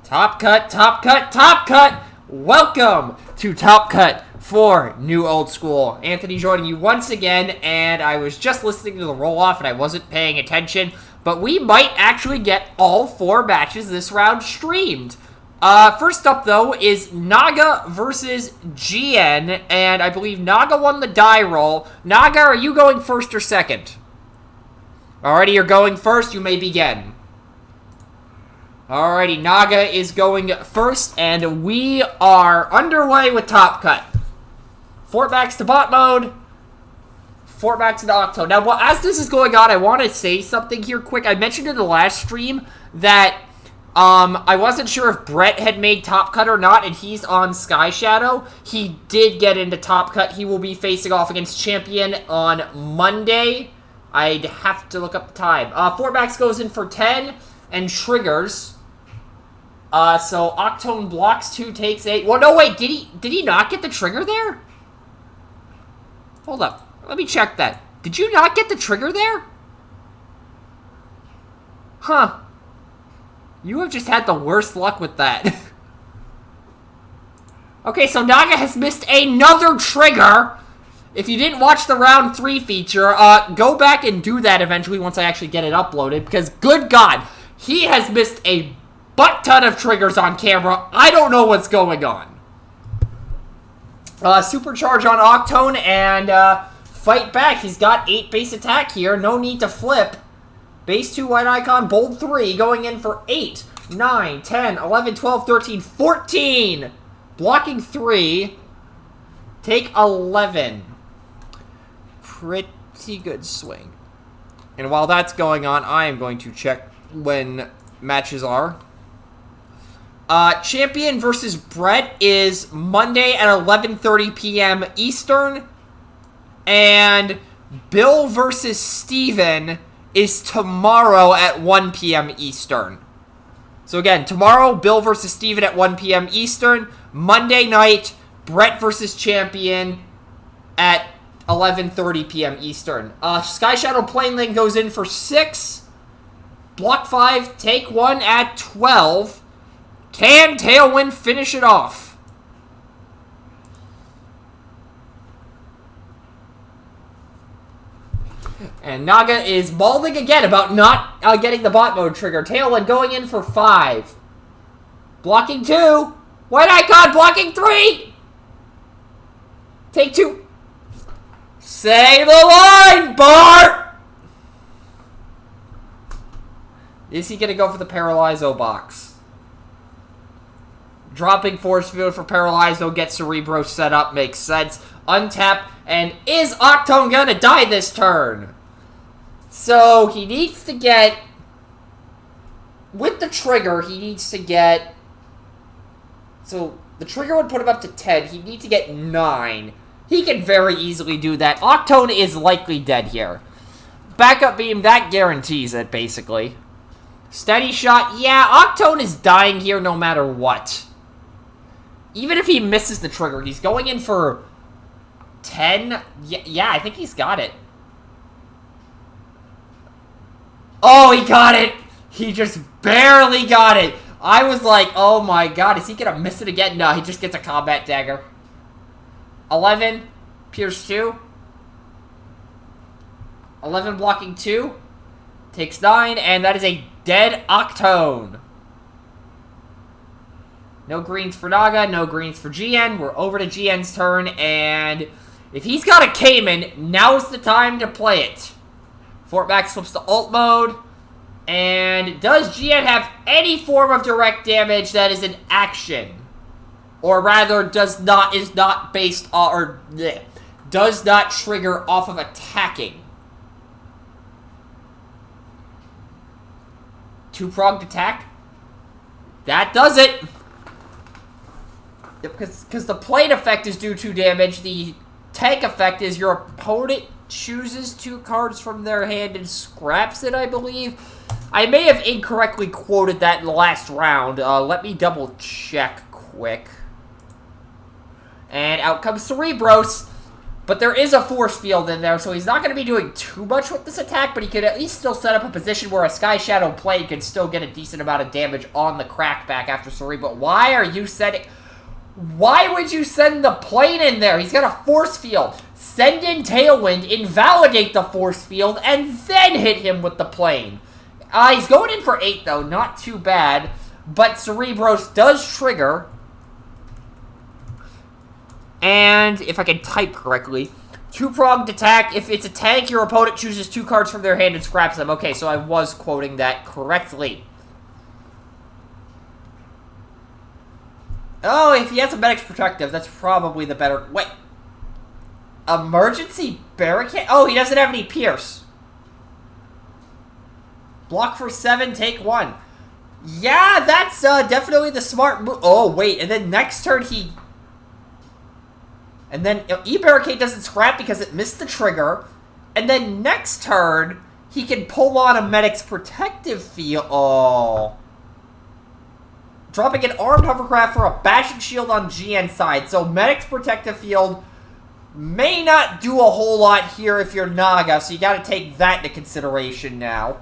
Top cut, top cut, top cut! Welcome to Top Cut for New Old School. Anthony joining you once again, and I was just listening to the roll-off and I wasn't paying attention, but we might actually get all 4 matches this round streamed. First up, though, is Naga versus GN, and I believe Naga won the die roll. Naga, are you going first or second? Alrighty, you're going first. You may begin. Alrighty, Naga is going first, and we are underway with Top Cut. FortMax to bot mode. FortMax into Octone. Now, as this is going on, I want to say something here quick. I mentioned in the last stream that I wasn't sure if Brett had made Top Cut or not, and he's on Sky Shadow. He did get into Top Cut. He will be facing off against Champion on Monday. I'd have to look up the time. FortMax goes in for 10 and triggers. So Octone blocks 2, takes 8. Well, no, wait, did he not get the trigger there? Hold up. Let me check that. Did you not get the trigger there? Huh. You have just had the worst luck with that. Okay, so Naga has missed another trigger. If you didn't watch the round 3 feature, go back and do that eventually once I actually get it uploaded, because good God, he has missed a butt ton of triggers on camera. I don't know what's going on. Supercharge on Octone and fight back. He's got 8 base attack here. No need to flip. Base 2 white icon, bold 3, going in for 8, 9, 10, 11, 12, 13, 14. Blocking 3. Take 11. Pretty good swing. And while that's going on, I am going to check when matches are. Champion versus Brett is Monday at 11:30 p.m. Eastern. And Bill versus Steven is tomorrow at 1 p.m. Eastern. So again, tomorrow, Bill versus Steven at 1 p.m. Eastern. Monday night, Brett versus Champion at 11:30 p.m. Eastern. Sky Shadow Plane Lane goes in for 6. Block 5, take 1 at 12. Can Tailwind finish it off? And Naga is balding again about not getting the bot mode trigger. Tailwind going in for 5. Blocking 2. White icon blocking 3. Take 2. Say the line, Bart! Is he going to go for the Paralyzo box? Dropping Force Field for Paralyzo, get Cerebro set up, makes sense. Untap, and is Octone going to die this turn? So, he needs to get... With the trigger, he needs to get... So, the trigger would put him up to 10. He needs to get 9. He can very easily do that. Octone is likely dead here. Backup beam, that guarantees it, basically. Steady shot, yeah, Octone is dying here no matter what. Even if he misses the trigger, he's going in for 10. Yeah, I think he's got it. Oh, he got it! He just barely got it. I was like, oh my God, is he going to miss it again? No, he just gets a combat dagger. 11, pierce 2. 11 blocking 2. Takes 9, and that is a dead Octone. No greens for Naga, no greens for GN. We're over to GN's turn, and if he's got a Cayman, now's the time to play it. FortMax flips to ult mode, and does GN have any form of direct damage that is an action? Or rather, is not based on, or bleh, does not trigger off of attacking. 2-pronged attack? That does it! Because the plate effect is do 2 damage, the tank effect is your opponent chooses 2 cards from their hand and scraps it, I believe. I may have incorrectly quoted that in the last round. Let me double check quick. And out comes Cerebros. But there is a force field in there, so he's not going to be doing too much with this attack, but he could at least still set up a position where a Sky Shadow Plane can still get a decent amount of damage on the crackback after Cerebro. Why are you setting... Why would you send the plane in there? He's got a force field. Send in Tailwind, invalidate the force field, and then hit him with the plane. He's going in for 8, though. Not too bad. But Cerebros does trigger... And, if I can type correctly, two-pronged attack. If it's a tank, your opponent chooses 2 cards from their hand and scraps them. Okay, so I was quoting that correctly. Oh, if he has a Medic's Protective, that's probably the better... Wait. Emergency Barricade? Oh, he doesn't have any Pierce. Block for 7, take 1. Yeah, that's definitely the smart move. Oh, wait, and then next turn he... And then E-Barricade doesn't scrap because it missed the trigger. And then next turn, he can pull on a Medic's Protective Field. Oh. Dropping an Armed Hovercraft for a Bashing Shield on GN side. So Medic's Protective Field may not do a whole lot here if you're Naga. So you got to take that into consideration now.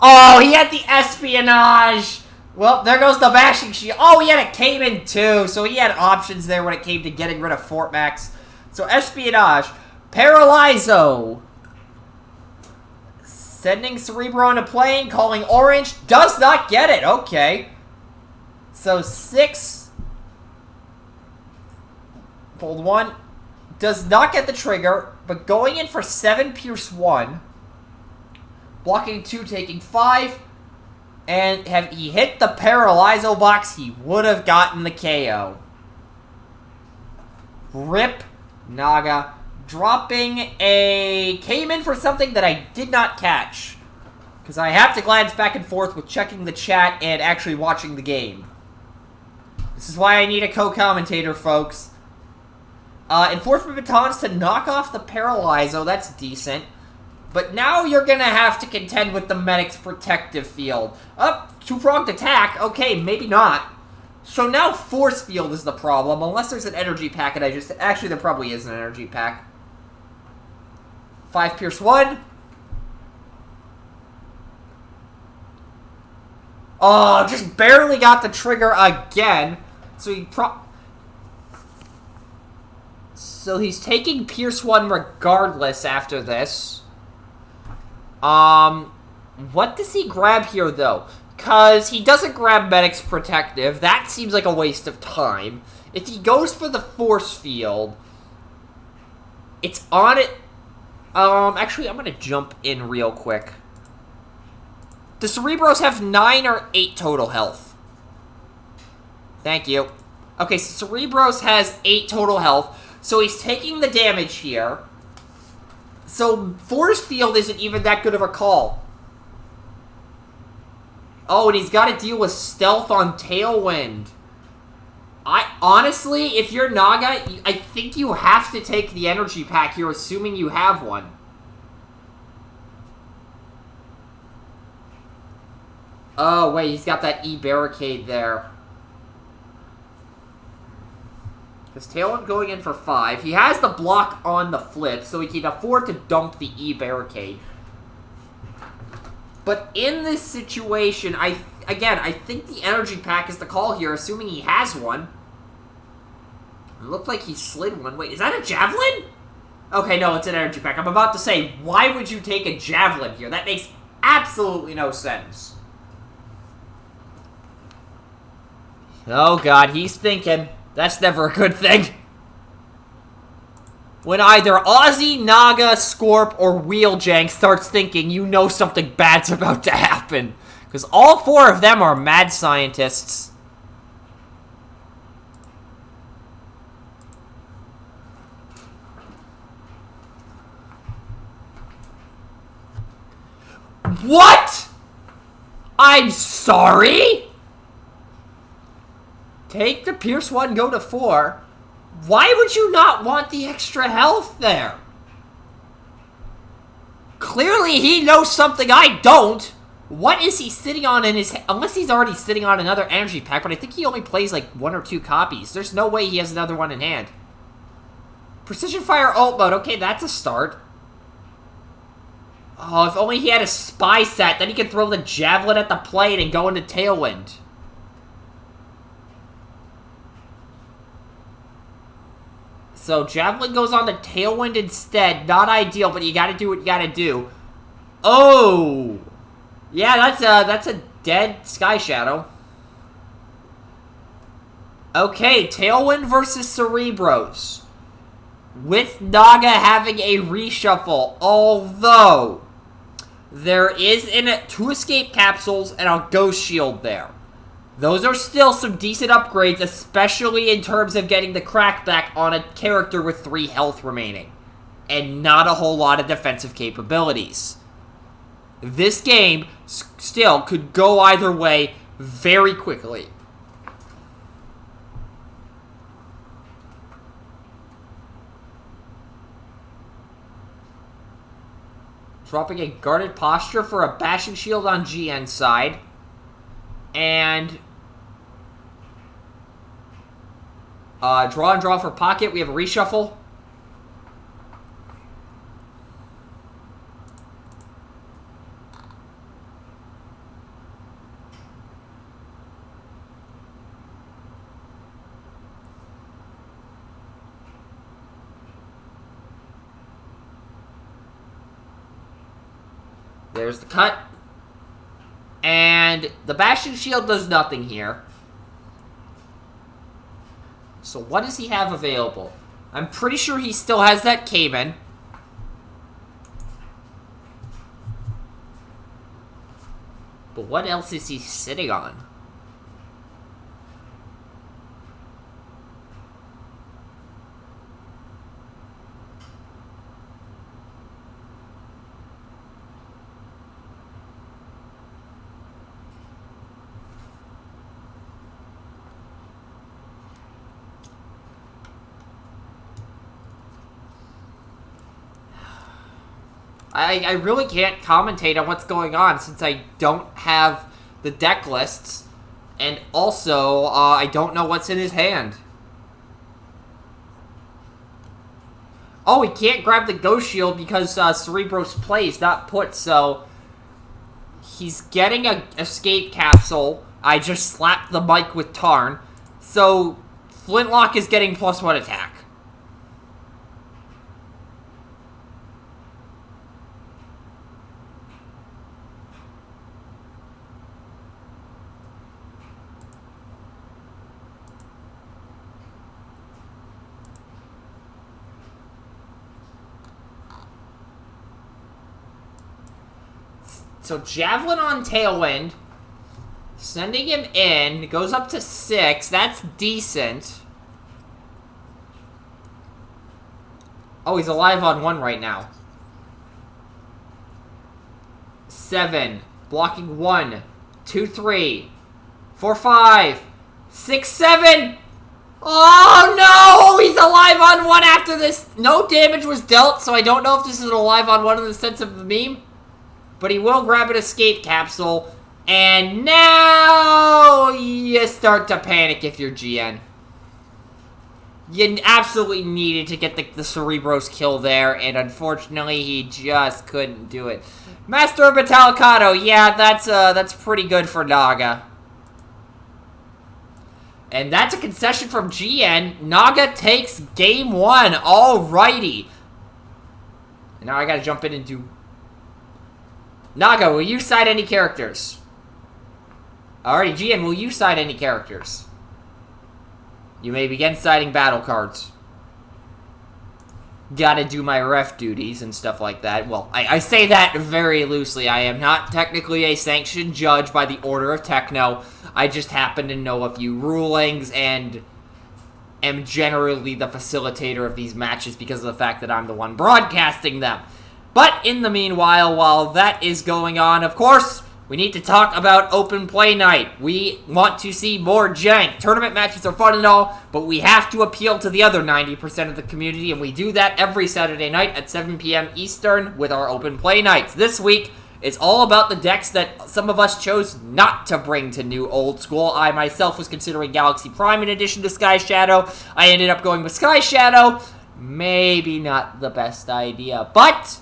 Oh, he had the Espionage. Well, there goes the Bashing Shield. Oh, he had a Cayman too, so he had options there when it came to getting rid of FortMax. So Espionage, Paralyzo, sending Cerebro on a plane, calling Orange, does not get it. Okay. So 6, pulled 1, does not get the trigger, but going in for 7, Pierce 1, blocking 2, taking 5. And had he hit the Paralyzo box, he would have gotten the KO. Rip Naga. Dropping a Cayman for something that I did not catch. Because I have to glance back and forth with checking the chat and actually watching the game. This is why I need a co-commentator, folks. Enforcement Batons to knock off the Paralyzo. That's decent. But now you're going to have to contend with the Medic's Protective Field. Two-pronged attack. Okay, maybe not. So now Force Field is the problem, unless there's an energy pack and I just... Actually, there probably is an energy pack. 5 Pierce 1. Oh, just barely got the trigger again. So he So he's taking Pierce 1 regardless after this. What does he grab here, though? Because he doesn't grab Medic's Protective. That seems like a waste of time. If he goes for the Force Field, it's on it. Actually, I'm going to jump in real quick. The Cerebros have 9 or 8 total health. Thank you. Okay, so Cerebros has 8 total health. So he's taking the damage here. So, Force Field isn't even that good of a call. Oh, and he's got to deal with Stealth on Tailwind. Honestly, if you're Naga, I think you have to take the energy pack here, assuming you have one. Oh, wait, he's got that E-Barricade there. Because Tailwind going in for 5. He has the block on the flip, so he can afford to dump the E-Barricade. But in this situation, I think the energy pack is the call here, assuming he has one. It looked like he slid one. Wait, is that a Javelin? Okay, no, it's an energy pack. I'm about to say, why would you take a Javelin here? That makes absolutely no sense. Oh, God, he's thinking. That's never a good thing. When either Aussie, Naga, Scorp, or Wheeljank starts thinking, you know something bad's about to happen. Because all 4 of them are mad scientists. What? I'm sorry? Take the Pierce 1, go to 4. Why would you not want the extra health there? Clearly he knows something I don't. What is he sitting on in his... Unless he's already sitting on another energy pack, but I think he only plays like 1 or 2 copies. There's no way he has another one in hand. Precision Fire Ult Mode. Okay, that's a start. Oh, if only he had a Spy set, then he could throw the Javelin at the plate and go into Tailwind. So, Javelin goes on to Tailwind instead. Not ideal, but you gotta do what you gotta do. Oh! Yeah, that's a dead Sky Shadow. Okay, Tailwind versus Cerebros. With Naga having a reshuffle, although there is 2 escape capsules and a ghost shield there. Those are still some decent upgrades, especially in terms of getting the crackback on a character with 3 health remaining. And not a whole lot of defensive capabilities. This game still could go either way very quickly. Dropping a guarded posture for a bashing shield on GN side. And draw and draw for pocket. We have a reshuffle. There's the cut. And the Bashing Shield does nothing here. So what does he have available? I'm pretty sure he still has that Cayman. But what else is he sitting on? I really can't commentate on what's going on since I don't have the deck lists. And also, I don't know what's in his hand. Oh, he can't grab the Ghost Shield because Cerebros plays, not put, so... He's getting a escape capsule. I just slapped the mic with Tarn. So, Flintlock is getting +1 attack. So Javelin on Tailwind, sending him in, goes up to 6, that's decent. Oh, he's alive on 1 right now. 7, blocking 1, 2, 3, 4, 5, 6, 7! Oh no! He's alive on 1 after this! No damage was dealt, so I don't know if this is an alive on 1 in the sense of the meme. But he will grab an escape capsule. And now you start to panic if you're GN. You absolutely needed to get the Cerebros kill there. And unfortunately, he just couldn't do it. Master of Metallicato. Yeah, that's pretty good for Naga. And that's a concession from GN. Naga takes game 1. Alrighty. And now I gotta jump in and do... Naga, will you side any characters? Alrighty, GN, will you side any characters? You may begin siding battle cards. Gotta do my ref duties and stuff like that. Well, I say that very loosely. I am not technically a sanctioned judge by the Order of Techno. I just happen to know a few rulings and am generally the facilitator of these matches because of the fact that I'm the one broadcasting them. But in the meanwhile, while that is going on, of course, we need to talk about Open Play Night. We want to see more jank. Tournament matches are fun and all, but we have to appeal to the other 90% of the community, and we do that every Saturday night at 7 p.m. Eastern with our Open Play Nights. This week, It's all about the decks that some of us chose not to bring to New Old School. I myself was considering Galaxy Prime in addition to Sky Shadow. I ended up going with Sky Shadow. Maybe not the best idea, but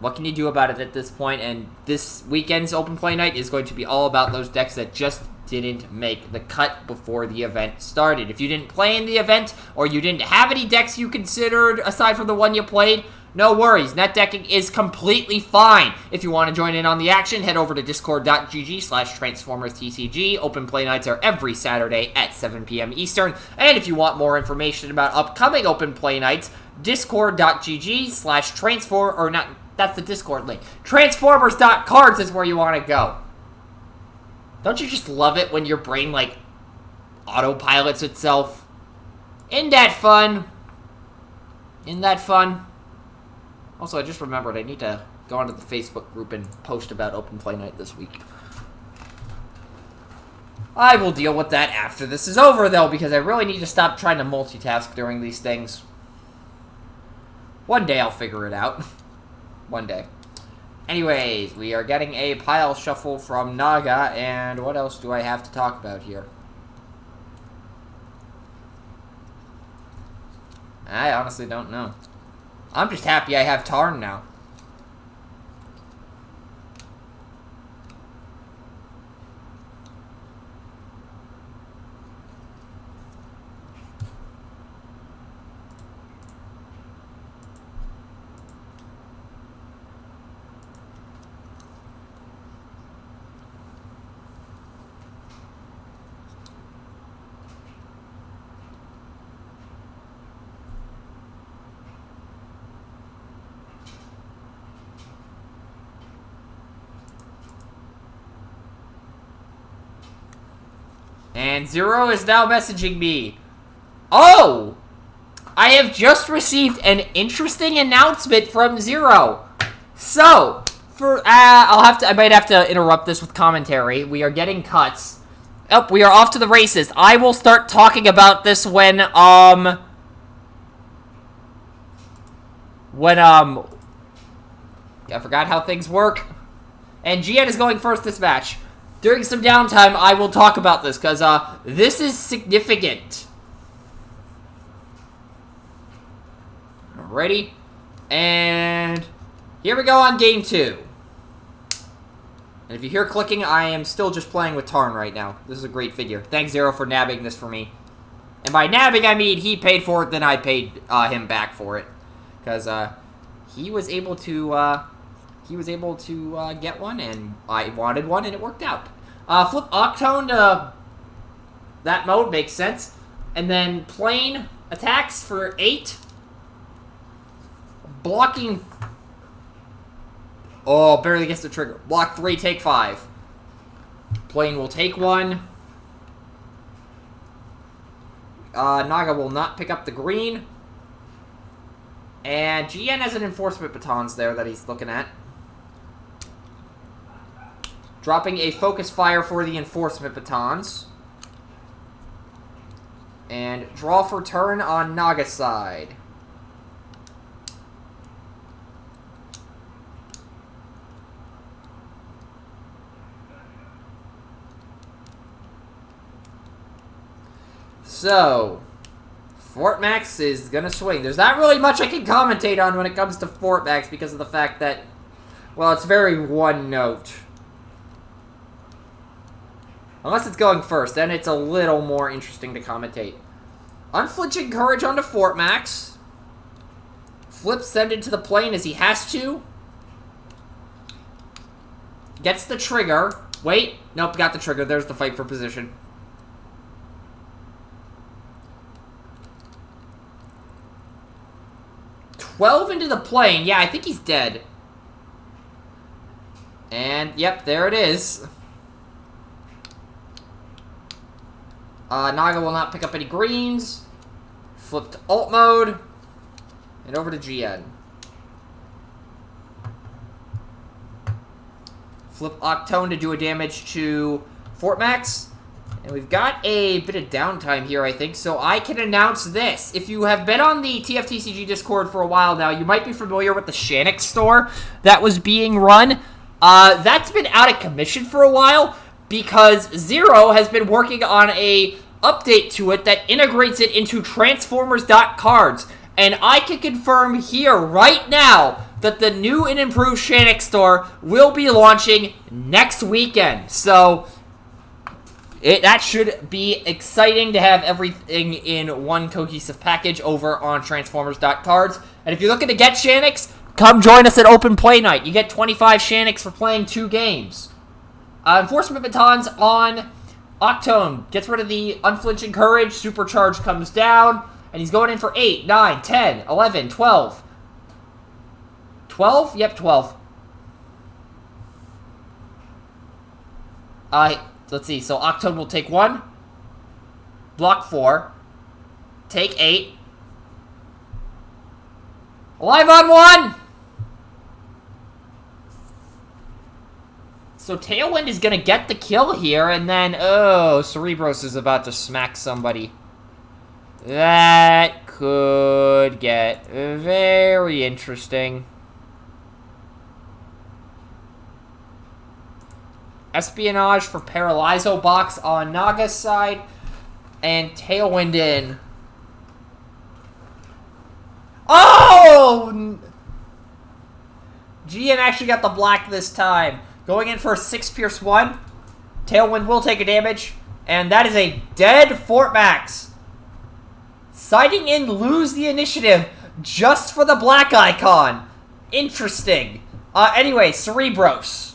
what can you do about it at this point? And this weekend's open play night is going to be all about those decks that just didn't make the cut before the event started. If you didn't play in the event, or you didn't have any decks you considered aside from the one you played, no worries. Net decking is completely fine. If you want to join in on the action, head over to discord.gg/TransformersTCG. Open play nights are every Saturday at 7 p.m. Eastern. And if you want more information about upcoming open play nights, discord.gg/transform, or not, that's the Discord link. Transformers.cards is where you want to go. Don't you just love it when your brain, like, autopilots itself? Isn't that fun? Isn't that fun? Also, I just remembered I need to go onto the Facebook group and post about Open Play Night this week. I will deal with that after this is over, though, because I really need to stop trying to multitask during these things. One day I'll figure it out. One day. Anyways, we are getting a pile shuffle from Naga, and what else do I have to talk about here? I honestly don't know. I'm just happy I have Tarn now. And Zero is now messaging me. Oh! I have just received an interesting announcement from Zero. So, I might have to interrupt this with commentary. We are getting cuts. Oh, we are off to the races. I will start talking about this when, I forgot how things work. And GN is going first this match. During some downtime, I will talk about this, because, this is significant. Alrighty. And here we go on game 2. And if you hear clicking, I am still just playing with Tarn right now. This is a great figure. Thanks, Zero, for nabbing this for me. And by nabbing, I mean he paid for it, then I paid him back for it. Because, he was able to get one, and I wanted one, and it worked out. Flip Octone to that mode makes sense. And then plane attacks for 8. Blocking. Oh, barely gets the trigger. Block 3, take 5. Plane will take 1. Naga will not pick up the green. And GN has an enforcement batons there that he's looking at. Dropping a focus fire for the enforcement batons. And draw for turn on Naga's side. So, FortMax is going to swing. There's not really much I can commentate on when it comes to FortMax because of the fact that, well, it's very one note. Unless it's going first, then it's a little more interesting to commentate. Unflinching Courage onto FortMax. Flip send into the plane as he has to. Gets the trigger. Wait. Nope, got the trigger. There's the fight for position. $12 into the plane. Yeah, I think he's dead. And, yep, there it is. Naga will not pick up any greens. Flip to alt mode. And over to GN. Flip Octone to do a damage to FortMax. And we've got a bit of downtime here, I think, so I can announce this. If you have been on the TFTCG Discord for a while now, you might be familiar with the Shanix store that was being run. That's been out of commission for a while because Zero has been working on a update to it that integrates it into Transformers.cards. And I can confirm here right now that the new and improved Shanix store will be launching next weekend. So that should be exciting to have everything in one cohesive package over on Transformers.cards. And if you're looking to get Shanix, come join us at Open Play Night. You get 25 Shanix for playing 2 games. Enforcement Batons on Octone. Gets rid of the Unflinching Courage. Supercharge comes down. And he's going in for 8, 9, 10, 11, 12. 12? Yep, 12. Let's see. So Octone will take 1. Block 4. Take 8. Alive on 1! So Tailwind is going to get the kill here, and then, oh, Cerebros is about to smack somebody. That could get very interesting. Espionage for Paralyzo box on Naga's side, and Tailwind in. Oh! GN actually got the black this time. Going in for a 6 Pierce 1. Tailwind will take a damage, and that is a dead FortMax. Siding in, lose the initiative just for the black icon. Interesting. Anyway, Cerebros.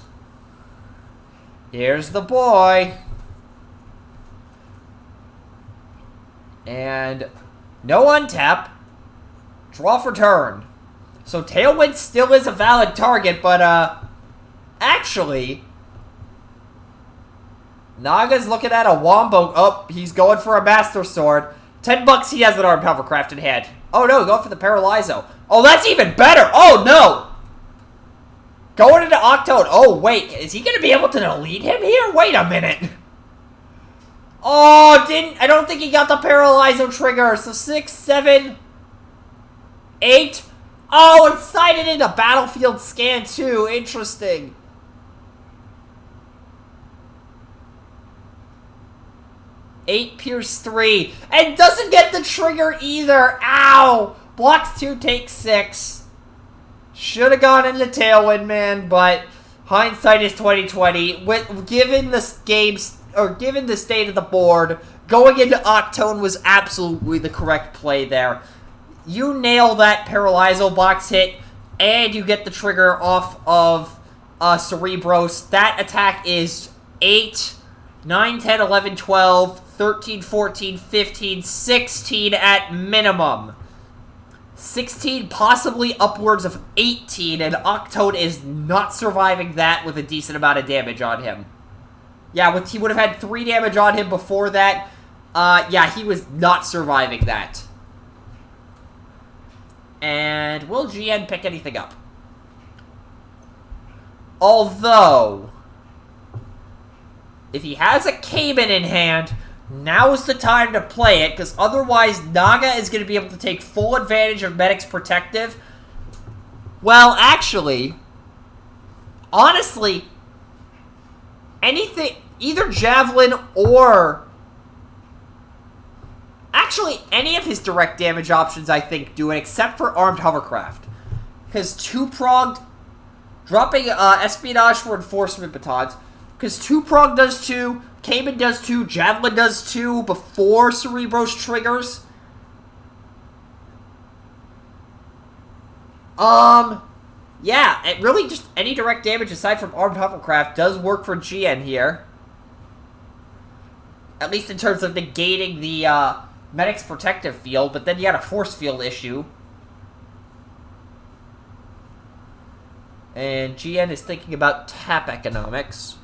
Here's the boy. And no untap. Draw for turn. So Tailwind still is a valid target, but actually, Naga's looking at a Wombo. Oh, he's going for a Master Sword. $10 he has an Armed Hovercraft in hand. Oh no, go for the Paralyzo. Oh, that's even better. Oh no. Going into Octone. Oh wait, is he gonna be able to delete him here? Wait a minute. Oh, I don't think he got the Paralyzo trigger. So 6, 7, 8. Oh, and sided into Battlefield Scan too. Interesting. Eight Pierce 3. And doesn't get the trigger either. Ow! Blocks 2, takes 6. Should have gone into Tailwind, man, but hindsight is 2020. Given the games, or given the state of the board, going into Octone was absolutely the correct play there. You nail that Paralyzo box hit, and you get the trigger off of Cerebros. That attack is 8, 9, 10, 11, 12, 13, 14, 15, 16 at minimum. 16, possibly upwards of 18, and Octone is not surviving that with a decent amount of damage on him. Yeah, he would have had 3 damage on him before that. Yeah, he was not surviving that. And will GN pick anything up? Although, if he has a Cayman in hand, now is the time to play it, because otherwise Naga is going to be able to take full advantage of Medic's Protective. Well, actually, honestly, anything, either Javelin or... Actually, any of his direct damage options, I think, do it, except for Armed Hovercraft. Because 2-pronged, dropping Espionage for Enforcement Batons, because 2-prong does 2, Cayman does 2, Javelin does 2 before Cerebros triggers. Yeah, it really just any direct damage aside from Armed Hovercraft does work for GN here. At least in terms of negating the Medic's Protective field, but then you had a Force field issue. And GN is thinking about tap economics,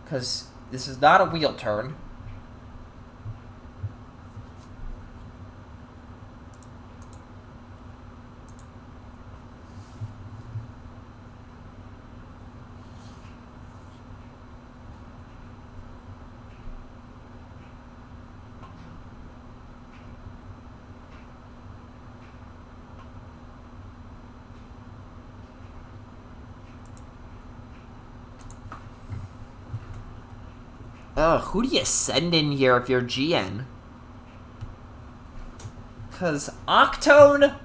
because this is not a wheel turn. Who do you send in here if you're GN? Because Octone...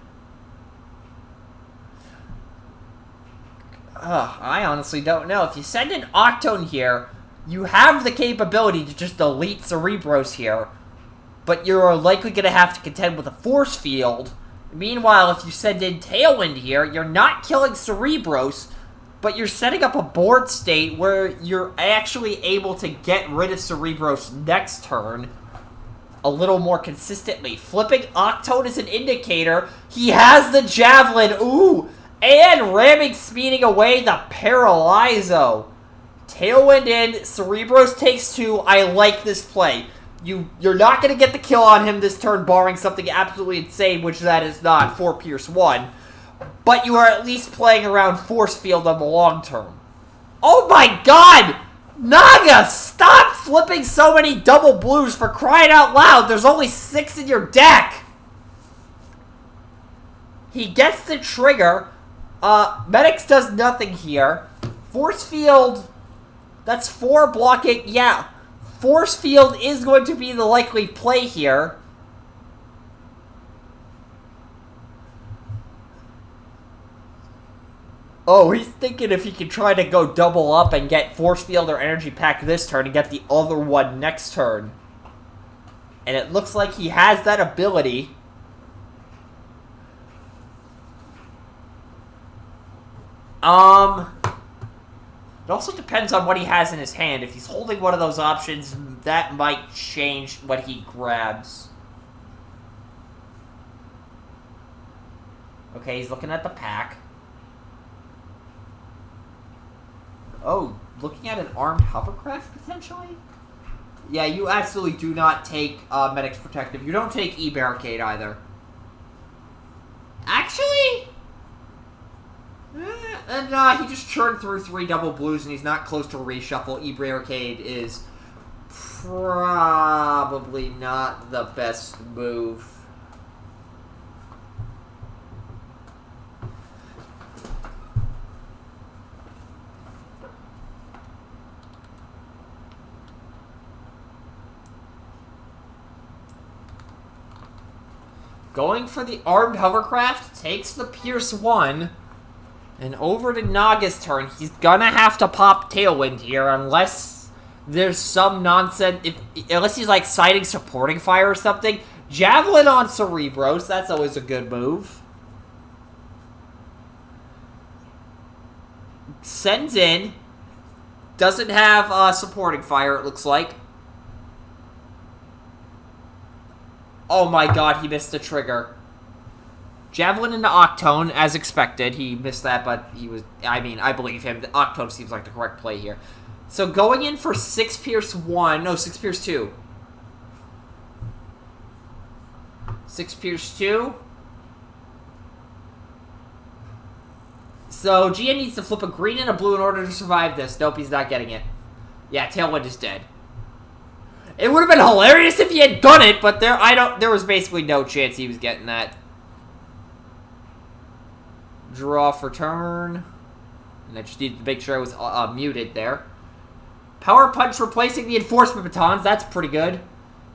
I honestly don't know. If you send in Octone here, you have the capability to just delete Cerebros here. But you're likely going to have to contend with a Force Field. Meanwhile, if you send in Tailwind here, you're not killing Cerebros, but you're setting up a board state where you're actually able to get rid of Cerebros next turn a little more consistently. Flipping Octone is an indicator. He has the Javelin. Ooh! And ramming, speeding away the Paralyzo. Tailwind in. Cerebros takes 2. I like this play. You're not going to get the kill on him this turn, barring something absolutely insane, which that is not, 4 Pierce 1. But you are at least playing around Force Field on the long term. Oh my god! Naga, stop flipping so many double blues, for crying out loud. There's only 6 in your deck. He gets the trigger. Medics does nothing here. Force Field, that's 4 blocking. Yeah, Force Field is going to be the likely play here. Oh, he's thinking if he can try to go double up and get Force Field or Energy Pack this turn and get the other one next turn. And it looks like he has that ability. It also depends on what he has in his hand. If he's holding one of those options, that might change what he grabs. Okay, he's looking at the pack. Oh, looking at an armed hovercraft, potentially? Yeah, you absolutely do not take Medic's Protective. You don't take E-Barricade either. Actually... he just churned through 3 double blues and he's not close to a reshuffle. E-Barricade is probably not the best move. Going for the armed hovercraft takes the Pierce 1. And over to Naga's turn, he's gonna have to pop Tailwind here unless there's some nonsense. Unless he's like sighting supporting fire or something. Javelin on Cerebros, that's always a good move. Sends in. Doesn't have supporting fire, it looks like. Oh my god, he missed the trigger. Javelin into Octone, as expected. He missed that, but he was... I mean, I believe him. The Octone seems like the correct play here. So going in for 6 Pierce 1... No, 6 Pierce 2. 6 Pierce 2. So GN needs to flip a green and a blue in order to survive this. Nope, he's not getting it. Yeah, Tailwind is dead. It would have been hilarious if he had done it, but there was basically no chance he was getting that. Draw for turn. And I just needed to make sure I was muted there. Power Punch replacing the Enforcement Batons. That's pretty good.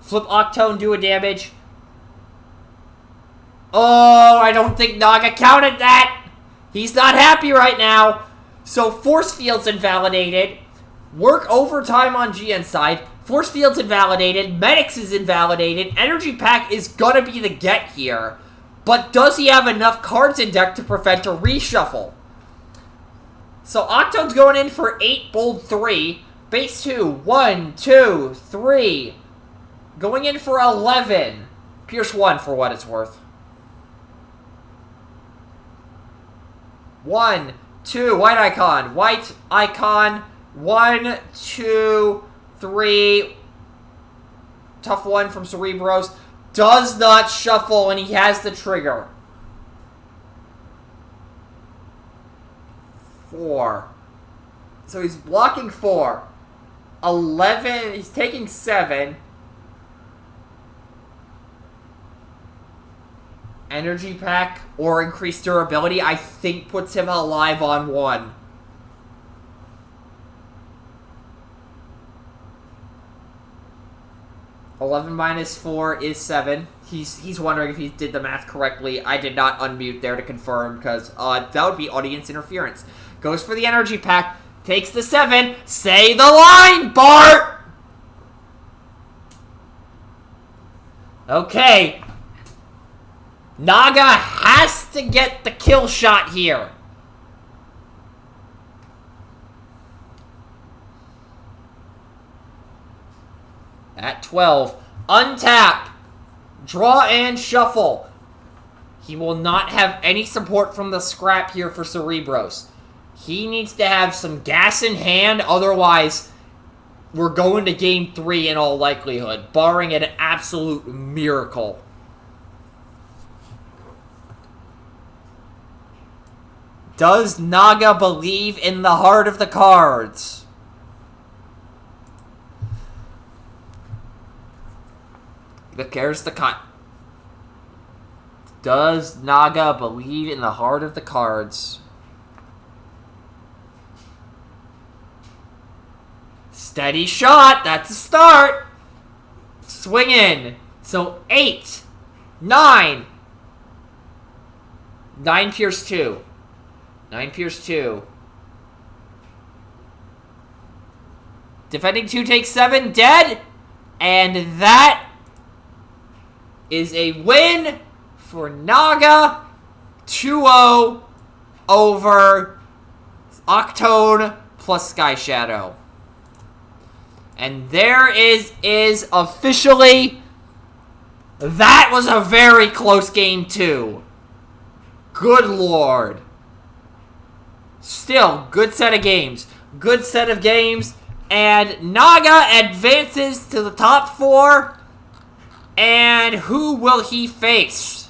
Flip Octone, do a damage. Oh, I don't think Naga counted that. He's not happy right now. So Force Field's invalidated. Work overtime on GN side. Force Field's invalidated. Medics is invalidated. Energy Pack is gonna be the get here. But does he have enough cards in deck to prevent a reshuffle? So Octone's going in for 8, bold 3. Base 2, 1, 2, 3. Going in for 11. Pierce 1 for what it's worth. 1, 2, white icon. White icon. 1, 2, 3. Tough one from Cerebros. Does not shuffle, and he has the trigger. 4. So he's blocking 4. 11. He's taking 7. Energy Pack or increased durability, I think, puts him alive on 1. 11 minus 4 is 7. He's wondering if he did the math correctly. I did not unmute there to confirm because that would be audience interference. Goes for the energy pack. Takes the 7. Say the line, Bart! Okay. Naga has to get the kill shot here. At 12. Untap. Draw and shuffle. He will not have any support from the scrap here for Cerebros. He needs to have some gas in hand, otherwise we're going to game 3 in all likelihood, barring an absolute miracle. Does Naga believe in the heart of the cards? There's the cut. Does Naga believe in the heart of the cards? Steady shot. That's a start. Swing in. So 8. 9. 9 pierce 2. 9 pierce 2. Defending 2 takes 7. Dead. And that is a win for Naga. 2-0 over Octone plus Sky Shadow. And there is officially, that was a very close game too. Good lord. Still, good set of games. Good set of games. And Naga advances to the top 4. And who will he face?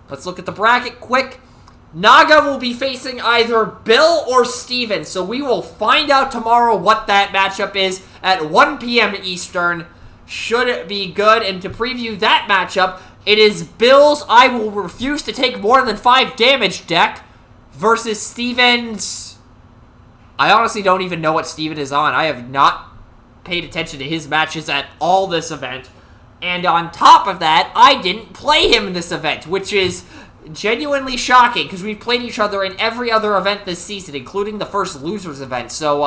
Let's look at the bracket quick. Naga will be facing either Bill or Steven. So we will find out tomorrow what that matchup is at 1 p.m. Eastern. Should be good. And to preview that matchup, it is Bill's I Will Refuse to Take More Than 5 Damage deck versus Steven's... I honestly don't even know what Steven is on. I have not paid attention to his matches at all this event. And on top of that, I didn't play him in this event, which is genuinely shocking because we've played each other in every other event this season, including the first losers event. So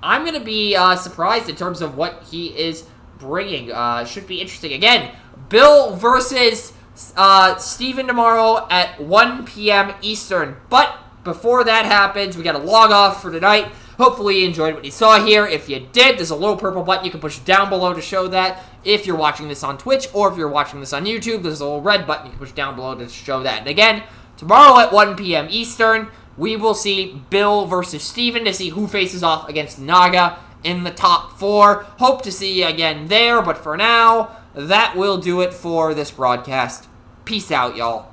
I'm going to be surprised in terms of what he is bringing. Should be interesting. Again, Bill versus Steven tomorrow at 1 p.m. Eastern. But before that happens, we got to log off for tonight. Hopefully you enjoyed what you saw here. If you did, there's a little purple button you can push down below to show that. If you're watching this on Twitch or if you're watching this on YouTube, there's a little red button you can push down below to show that. And again, tomorrow at 1 p.m. Eastern, we will see Bill versus Steven to see who faces off against Naga in the top 4. Hope to see you again there, but for now, that will do it for this broadcast. Peace out, y'all.